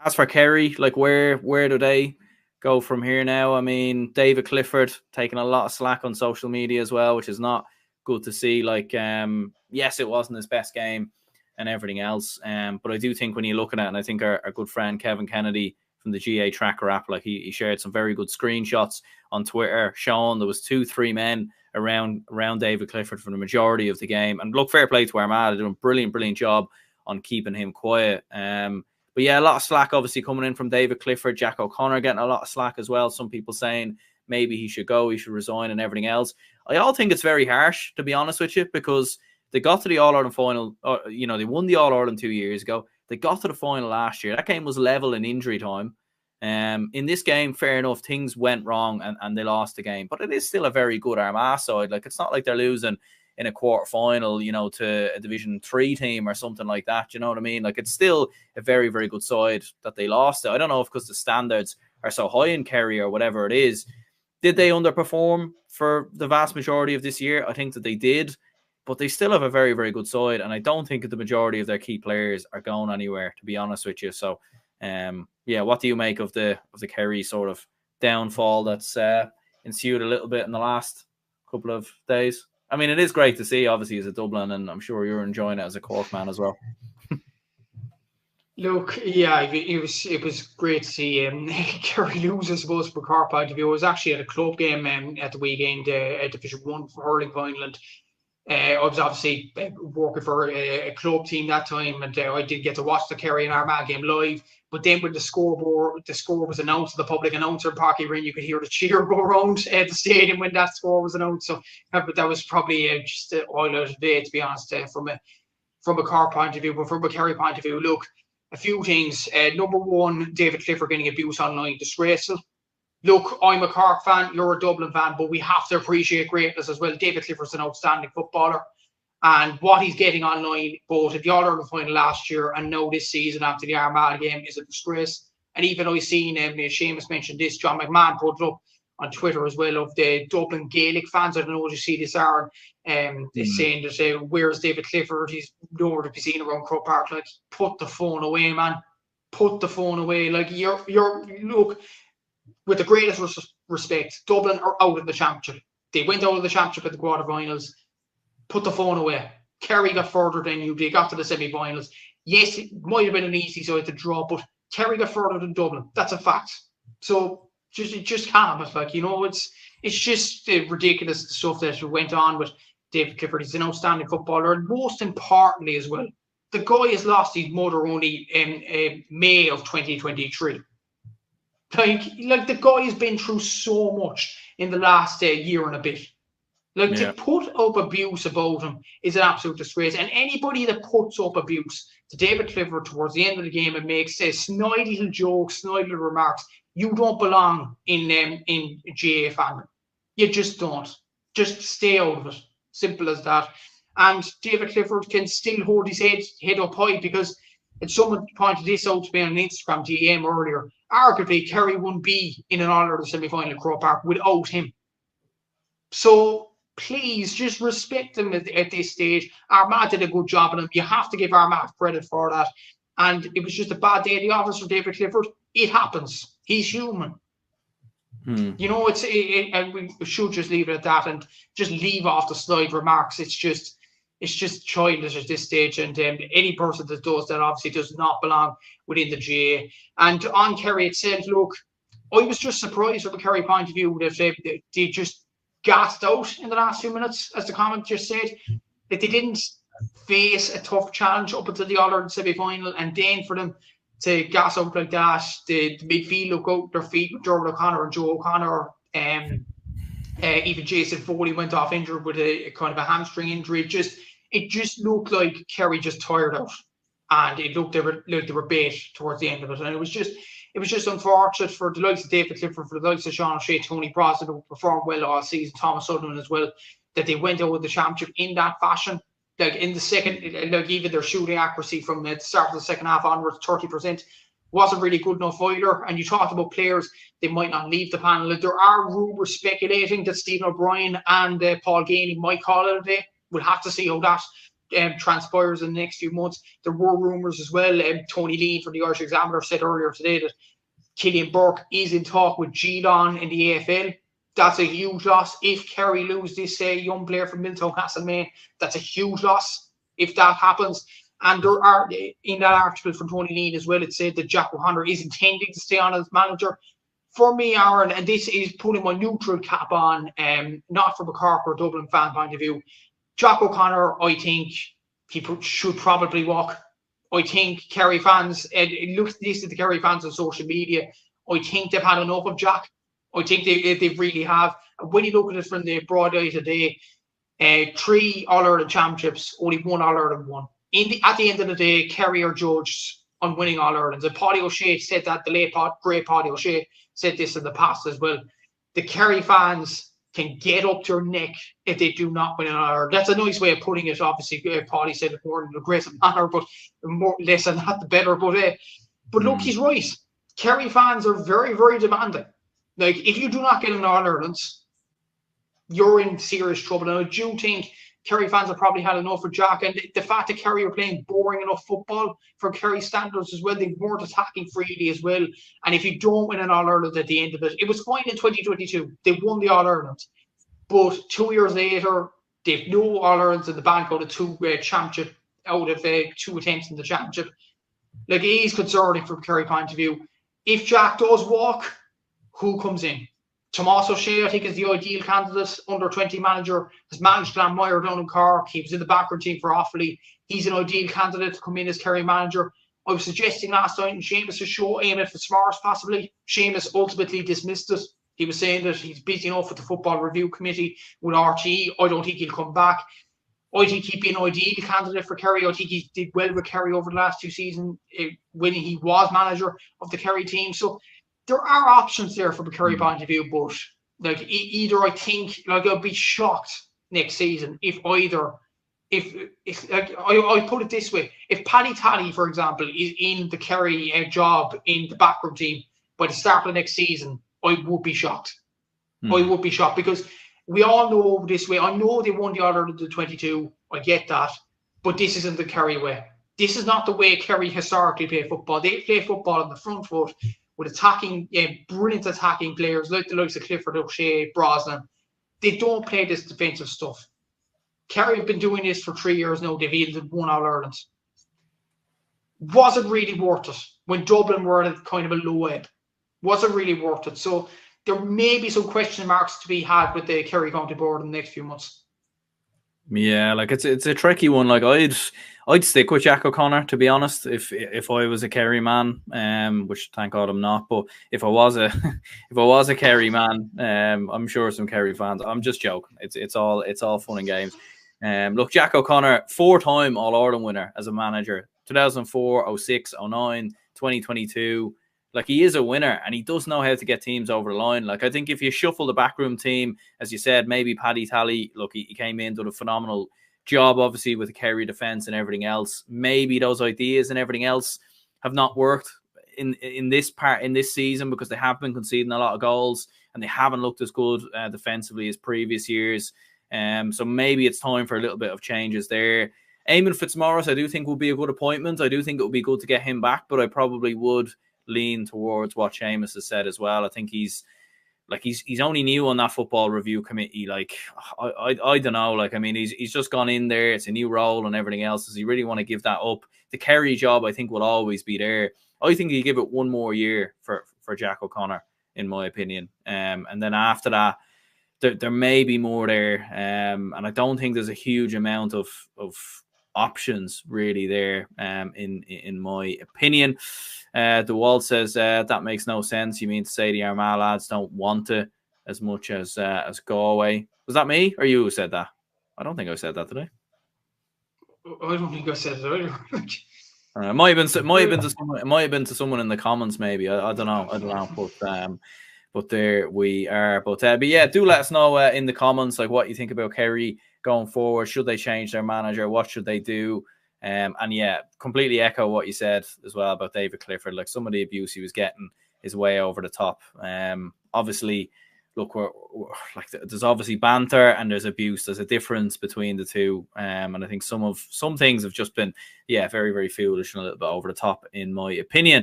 As for Kerry, like where do they go from here now? I mean, David Clifford taking a lot of slack on social media as well, which is not good to see. Like, yes, it wasn't his best game and everything else. But I do think when you look at it, and I think our good friend Kevin Kennedy from the GA Tracker app, like he shared some very good screenshots on Twitter showing there was 2-3 men around David Clifford for the majority of the game. And look, fair play to Armada, doing a brilliant job on keeping him quiet. But yeah, a lot of slack obviously coming in from David Clifford, Jack O'Connor getting a lot of slack as well. Some people saying maybe he should go, he should resign and everything else. I all think it's very harsh, to be honest with you, because they got to the All-Ireland final. They won the All-Ireland 2 years ago. They got to the final last year. That game was level in injury time. In this game, fair enough, things went wrong and they lost the game. But it is still a very good Armagh side. Like, it's not like they're losing in a quarter final, to a Division 3 team or something like that. You know what I mean? Like, it's still a very, very good side that they lost to. I don't know if because the standards are so high in Kerry or whatever it is. Did they underperform for the vast majority of this year? I think that they did, but they still have a very, very good side. And I don't think that the majority of their key players are going anywhere, to be honest with you. So, what do you make of the Kerry sort of downfall that's ensued a little bit in the last couple of days? I mean, it is great to see, obviously, as a Dublin, and I'm sure you're enjoying it as a Cork man as well. Look, yeah, it was great to see Kerry lose, I suppose, from a Cork point of view. I was actually at a club game at the weekend, a Division 1 hurling final. I was obviously working for a club team that time, and I did get to watch the Kerry and Armagh game live. But then when the score was announced, the public announcer in Parky Ring, you could hear the cheer go around the stadium when that score was announced. So that was probably just all out of day, to be honest, from a Cork point of view. But from a Kerry point of view, look, a few things. Number one, David Clifford getting abuse online, disgraceful. Look, I'm a Cork fan, you're a Dublin fan, but we have to appreciate greatness as well. David Clifford's an outstanding footballer. And what he's getting online, both at the All-Ireland final last year and now this season after the Armagh game, is a disgrace. And even I've seen, Seamus mentioned this, John McMahon put it up on Twitter as well, of the Dublin Gaelic fans. I don't know what you see this are. They're saying that, where's David Clifford? He's nowhere to be seen around Croke Park. Like, put the phone away, man. Put the phone away. Like, look, with the greatest respect, Dublin are out of the championship. They went out of the championship at the quarterfinals. Put the phone away. Kerry got further than you. They got to the semi-finals. Yes, it might have been an easy side to draw, but Kerry got further than Dublin. That's a fact. So just calm. It's like, it's just ridiculous, the stuff that went on with David Clifford. He's an outstanding footballer, and most importantly as well, the guy has lost his mother only in May of 2023. Like the guy has been through so much in the last year and a bit. To put up abuse about him is an absolute disgrace. And anybody that puts up abuse to David Clifford towards the end of the game and makes snide little jokes, snide little remarks, you don't belong in GA fandom. You just don't. Just stay out of it. Simple as that. And David Clifford can still hold his head up high, because someone pointed this out to me on an Instagram DM earlier. Arguably, Kerry wouldn't be in an All-Ireland semi-final at Croke Park without him. So please just respect him at this stage. Armagh did a good job on him. You have to give Armagh credit for that. And it was just a bad day in the office for David Clifford. It happens. He's human. And we should just leave it at that and just leave off the snide remarks. It's just childish at this stage, and any person that does that obviously does not belong within the GA. And on Kerry itself, look, I was just surprised from a Kerry point of view that they just gassed out in the last few minutes, as the comment just said, that they didn't face a tough challenge up until the All-Ireland semi-final, and then for them to gas out like that, the midfield look out their feet with Jordan O'Connor and Joe O'Connor, even Jason Foley went off injured with a kind of a hamstring injury. It just looked like Kerry just tired out, and it looked like they were bait towards the end of it. And it was just unfortunate for the likes of David Clifford, for the likes of Sean O'Shea, Tony Brosnan, who performed well all season, Thomas Sutherland as well, that they went out with the championship in that fashion. Like in the second, like even their shooting accuracy from the start of the second half onwards, 30%, wasn't really good enough either. And you talked about players, they might not leave the panel. There are rumours speculating that Stephen O'Brien and Paul Ganey might call it a day. We'll have to see how that transpires in the next few months. There were rumours as well. Tony Lee from the Irish Examiner said earlier today that Killian Burke is in talk with Geelong in the AFL. That's a huge loss. If Kerry lose this young player from Milltown Castlemaine, that's a huge loss if that happens. And there are, in that article from Tony Lee as well, it said that Jack O'Connor is intending to stay on as manager. For me, Aaron, and this is putting my neutral cap on, not from a Cork or Dublin fan point of view, Jack O'Connor, I think he should probably walk. I think Kerry fans, listen to Kerry fans on social media, I think they've had enough of Jack. I think they really have. When you look at it from the broad eye today, 3 All-Ireland championships, only 1 All-Ireland won. At the end of the day, Kerry are judged on winning All-Irelands. And Paddy O'Shea said that, great Paddy O'Shea said this in the past as well. The Kerry fans can get up their neck if they do not win an All-Ireland. That's a nice way of putting it. Obviously, Paddy said it more in an aggressive manner, but less than that, the better. But look, he's right. Kerry fans are very, very demanding. Like, if you do not get an All-Ireland, you're in serious trouble. And I do think Kerry fans have probably had enough of Jack. And the fact that Kerry are playing boring enough football for Kerry standards as well, they weren't attacking freely as well. And if you don't win an All-Ireland at the end of it, it was fine in 2022. They won the All-Ireland. But 2 years later, they've no All-Irelands in the bank out of 2 championship, out of 2 attempts in the championship. Like, it is concerning from Kerry point of view. If Jack does walk, who comes in? Tomás O'Shea, I think, is the ideal candidate. Under-20 manager, has managed Glanmire down in Cork. He was in the backroom team for Offaly. He's an ideal candidate to come in as Kerry manager. I was suggesting last night in Seamus's show, Eamon Fitzmaurice possibly. Seamus ultimately dismissed it. He was saying that he's busy enough with the Football Review Committee with RTE. I don't think he'll come back. I think he'd be an ideal candidate for Kerry. I think he did well with Kerry over the last 2 seasons when he was manager of the Kerry team. So there are options there from a Kerry point of view, but like either I think, like, I'll be shocked next season if I put it this way, if Paddy Tally, for example, is in the Kerry job in the backroom team by the start of the next season, I would be shocked. I would be shocked because we all know this way. I know they won the All-Ireland in 22. I get that, but this isn't the Kerry way. This is not the way Kerry historically play football. They play football on the front foot, with attacking, brilliant attacking players like the likes of Clifford, O'Shea, Brosnan. They don't play this defensive stuff. Kerry have been doing this for 3 years now. They've yielded 1 All-Ireland. Was it really worth it when Dublin were at kind of a low ebb? Was it really worth it? So there may be some question marks to be had with the Kerry County Board in the next few months. Yeah, like it's a tricky one. Like I'd stick with Jack O'Connor, to be honest, if I was a Kerry man, which thank God I'm not. But if I was a Kerry man, I'm sure some Kerry fans. I'm just joking. It's all fun and games. Look, Jack O'Connor, 4-time All-Ireland winner as a manager, 2004, 06, 09, 2022. Like, he is a winner and he does know how to get teams over the line. Like, I think if you shuffle the backroom team, as you said, maybe Paddy Tally, look, he came in, did a phenomenal job, obviously, with the Kerry defence and everything else. Maybe those ideas and everything else have not worked in this season because they have been conceding a lot of goals and they haven't looked as good defensively as previous years. So maybe it's time for a little bit of changes there. Eamon Fitzmaurice, I do think will be a good appointment. I do think it would be good to get him back, but I probably would lean towards what Seamus has said as well. I think he's only new on that Football Review Committee. Like, I don't know. Like, I mean, he's just gone in there. It's a new role and everything else. Does he really want to give that up? The Kerry job, I think, will always be there. I think he'll give it 1 more year for Jack O'Connor, in my opinion. And then after that, there may be more there. And I don't think there's a huge amount of options really there, in my opinion. The Wall says that makes no sense. You mean to say the Armagh lads don't want it as much as Galway? Was that me or you who said that? I don't think I said that today. I don't think I said it either. It might have been to someone in the comments, maybe. I don't know. But there we are. But yeah, do let us know in the comments like what you think about Kerry going forward. Should they change their manager? What should they do? And yeah, completely echo what you said as well about David Clifford. Like, some of the abuse he was getting is way over the top. Obviously, look, we're like there's obviously banter and there's abuse. There's a difference between the two, and I think some things have just been very, very foolish and a little bit over the top, in my opinion.